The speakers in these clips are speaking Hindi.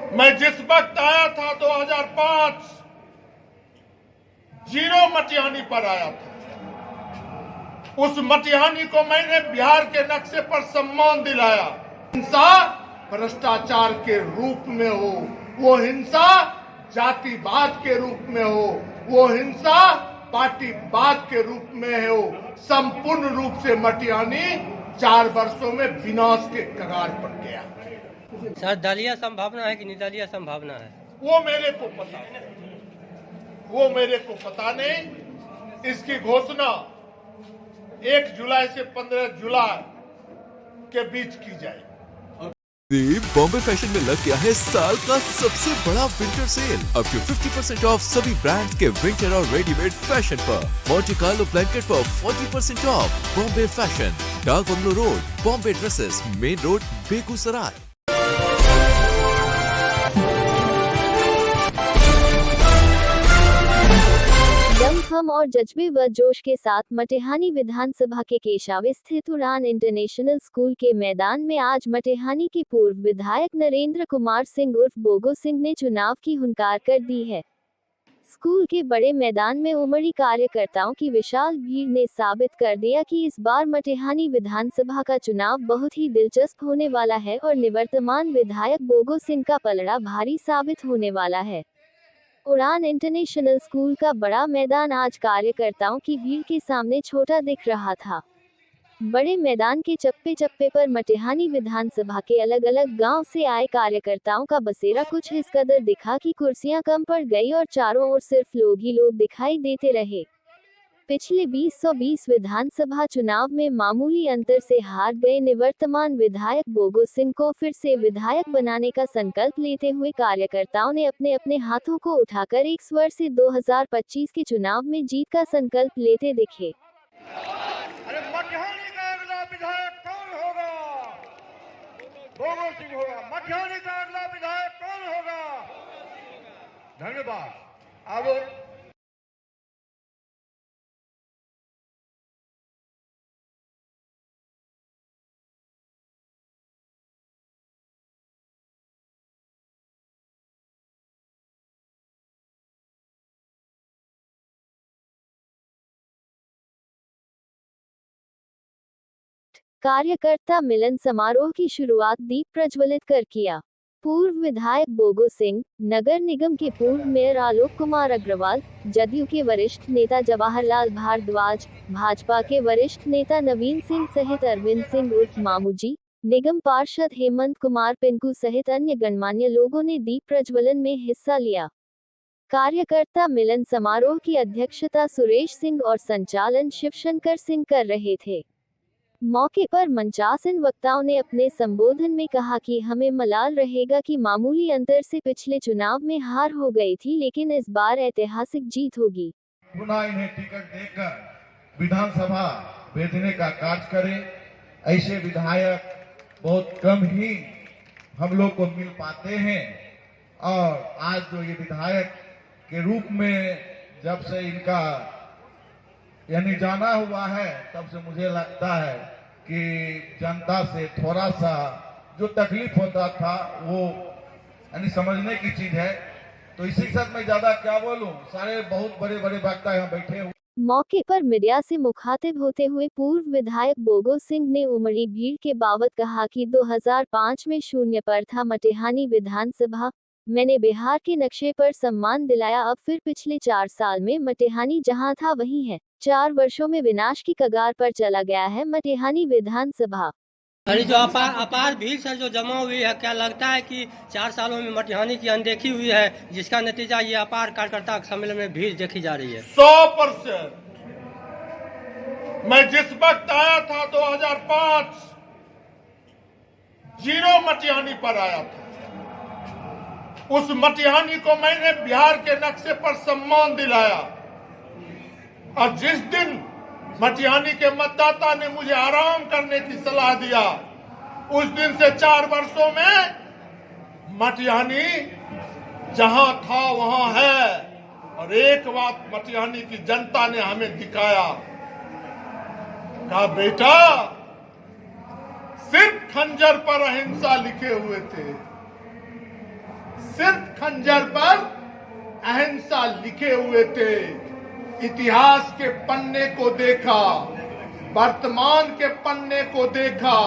मैं जिस वक्त आया था 2005 जीरो मटिहानी पर आया था। उस मटिहानी को मैंने बिहार के नक्शे पर सम्मान दिलाया। हिंसा भ्रष्टाचार के रूप में हो, वो हिंसा जातिवाद के रूप में हो, वो हिंसा पार्टीवाद के रूप में हो, संपूर्ण रूप से मटिहानी 4 वर्षों में विनाश के कगार पर गया। सर, दलीय संभावना है कि निर्दलीय संभावना है? वो मेरे को पता नहीं। इसकी घोषणा 1 जुलाई से 15 जुलाई के बीच की जाएगी। बॉम्बे फैशन में लग गया है साल का सबसे बड़ा winter sale. Up to 50% off सभी ब्रांड्स के विंटर और रेडीमेड फैशन पर। मोंटे कार्लो ब्लैंकेट पर 40% off. Bombay Fashion, Dak Bungalow Road, Bombay Dresses, Main Road, Begusarai. दमखम और जज्बे व जोश के साथ मटिहानी विधानसभा के केशावे स्थित उड़ान इंटरनेशनल स्कूल के मैदान में आज मटिहानी के पूर्व विधायक नरेंद्र कुमार सिंह उर्फ बोगो सिंह ने चुनाव की हुंकार कर दी है। स्कूल के बड़े मैदान में उमड़ी कार्यकर्ताओं की विशाल भीड़ ने साबित कर दिया कि इस बार मटिहानी विधानसभा का चुनाव बहुत ही दिलचस्प होने वाला है और निवर्तमान विधायक बोगो सिंह का पलड़ा भारी साबित होने वाला है। उड़ान इंटरनेशनल स्कूल का बड़ा मैदान आज कार्यकर्ताओं की भीड़ के सामने छोटा दिख रहा था। बड़े मैदान के चप्पे चप्पे पर मटिहानी विधानसभा के अलग अलग गांव से आए कार्यकर्ताओं का बसेरा कुछ इस कदर दिखा कि कुर्सियां कम पड़ गई और चारों ओर सिर्फ लोग ही लोग दिखाई देते रहे। पिछले 2020 विधानसभा चुनाव में मामूली अंतर से हार गए निवर्तमान विधायक बोगो सिंह को फिर से विधायक बनाने का संकल्प लेते हुए कार्यकर्ताओं ने अपने अपने हाथों को उठाकर एक स्वर से 2025 के चुनाव में जीत का संकल्प लेते दिखे। अरे मटिहानी का अगला विधायक कौन होगा? बोगो सिंह होगा। मटिहानी का अगला विधायक कौन होगा? धन्यवाद। अब कार्यकर्ता मिलन समारोह की शुरुआत दीप प्रज्वलित कर किया। पूर्व विधायक बोगो सिंह, नगर निगम के पूर्व मेयर आलोक कुमार अग्रवाल, जदयू के वरिष्ठ नेता जवाहरलाल भारद्वाज, भाजपा के वरिष्ठ नेता नवीन सिंह सहित अरविंद सिंह उर्फ मामूजी, निगम पार्षद हेमंत कुमार पिंकू सहित अन्य गणमान्य लोगों ने दीप प्रज्वलन में हिस्सा लिया। कार्यकर्ता मिलन समारोह की अध्यक्षता सुरेश सिंह और संचालन शिवशंकर सिंह कर रहे थे। मौके पर मंचासीन वक्ताओं ने अपने संबोधन में कहा कि हमें मलाल रहेगा कि मामूली अंतर से पिछले चुनाव में हार हो गई थी, लेकिन इस बार ऐतिहासिक जीत होगी। पुनः इन्हें टिकट देकर विधानसभा भेजने का कार्य करें। ऐसे विधायक बहुत कम ही हम लोग को मिल पाते हैं और आज जो ये विधायक के रूप में जब से इनका यानी जाना हुआ है तब से मुझे लगता है कि जनता से थोड़ा सा जो तकलीफ होता था वो यानी समझने की चीज है। तो इसी के साथ मैं ज्यादा क्या बोलूं, सारे बहुत बड़े बड़े वक्ता यहाँ बैठे हुए। मौके पर मीडिया से मुखातिब होते हुए पूर्व विधायक बोगो सिंह ने उमड़ी भीड़ के बाबत कहा कि 2005 में शून्य पर था मटिहानी विधानसभा। मैंने बिहार के नक्शे पर सम्मान दिलाया, अब फिर पिछले 4 साल में मटिहानी जहां था वहीं है। 4 वर्षों में विनाश की कगार पर चला गया है मटिहानी विधानसभा। अरे जो अपार भीड़ सर जो जमा हुई है, क्या लगता है कि 4 सालों में मटिहानी की अनदेखी हुई है, जिसका नतीजा ये अपार कार्यकर्ता सम्मेलन में भीड़ देखी जा रही है? 100%। मैं जिस वक्त आया था 2005 जीरो मटिहानी पर आया था। उस मटिहानी को मैंने बिहार के नक्शे पर सम्मान दिलाया और जिस दिन मटिहानी के मतदाता ने मुझे आराम करने की सलाह दिया, उस दिन से 4 वर्षों में मटिहानी जहां था वहां है। और एक बात मटिहानी की जनता ने हमें दिखाया, कहा बेटा सिर्फ खंजर पर अहिंसा लिखे हुए थे, सिर्फ खंजर पर अहिंसा लिखे हुए थे। इतिहास के पन्ने को देखा, वर्तमान के पन्ने को देखा,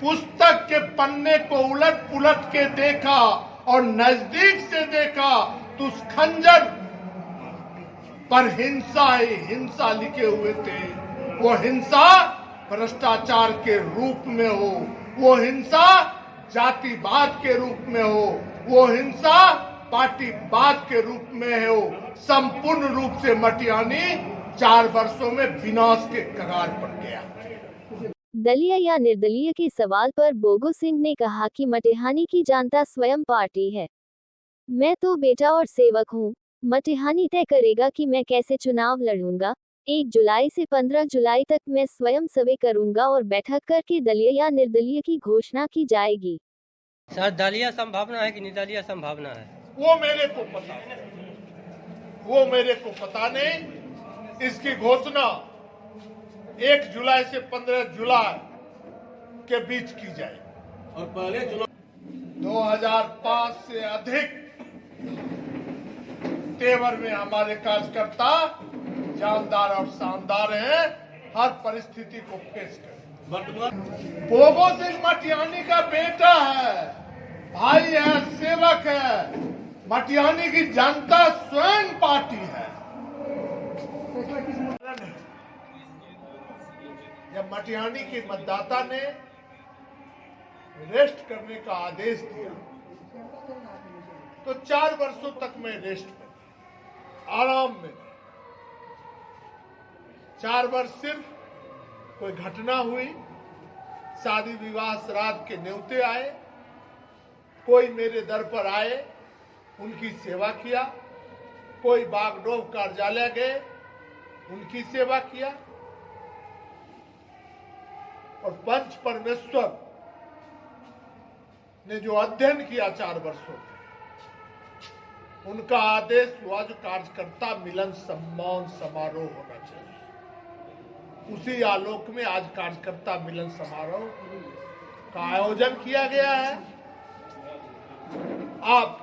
पुस्तक के पन्ने को उलट पुलट के देखा और नजदीक से देखा तो उस खंजर पर हिंसा ही हिंसा लिखे हुए थे। वो हिंसा भ्रष्टाचार के रूप में हो, वो हिंसा जातिवाद के रूप में हो, वो हिंसा पार्टीवाद के रूप में हो, संपूर्ण रूप से मटियानी 4 वर्षों में विनाश के कगार पर गया। दलीय या निर्दलीय के सवाल पर बोगो सिंह ने कहा कि मटिहानी की जनता स्वयं पार्टी है। मैं तो बेटा और सेवक हूँ। मटिहानी तय करेगा कि मैं कैसे चुनाव लड़ूंगा। 1 जुलाई से 15 जुलाई तक मैं स्वयं सर्वे करूंगा और बैठक करके दलीय या निर्दलीय की घोषणा की जाएगी। सर, दलीय संभावना है कि निर्दलीय संभावना है? वो मेरे को पता नहीं। इसकी घोषणा 1 जुलाई से 15 जुलाई के बीच की जाएगी। और पहले 2005 से अधिक तेवर में हमारे कार्यकर्ता जानदार और शानदार हैं, हर परिस्थिति को फेस करें। बोगो सिंह मटियानी का बेटा है, भाई है, सेवक है। मटियानी की जनता स्वयं पार्टी है। जब मटियानी के मतदाता ने रेस्ट करने का आदेश दिया तो 4 वर्षों तक मैं रेस्ट में आराम में। 4 वर्ष सिर्फ कोई घटना हुई, शादी विवाह श्राद्ध के न्योते आए, कोई मेरे दर पर आए, उनकी सेवा किया, कोई बागडोर कार्यालय गए, उनकी सेवा किया और पंच परमेश्वर ने जो अध्ययन किया 4 वर्षों में, उनका आदेश हुआ जो कार्यकर्ता मिलन सम्मान समारोह होना चाहिए। उसी आलोक में आज कार्यकर्ता मिलन समारोह का आयोजन किया गया है। आप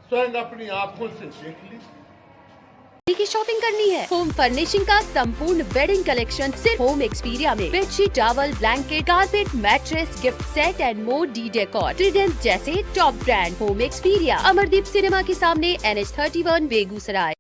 स्वयं अपनी आंखों से देख लीजिए। की शॉपिंग करनी है? होम फर्निशिंग का संपूर्ण वेडिंग कलेक्शन सिर्फ होम एक्सपीरिया में। Bedsheet, towel, blanket, carpet, mattress, gift set and more the decor, Trident जैसे top brand. Home Experia, Amardeep cinema के सामने, NH 31, बेगूसराय।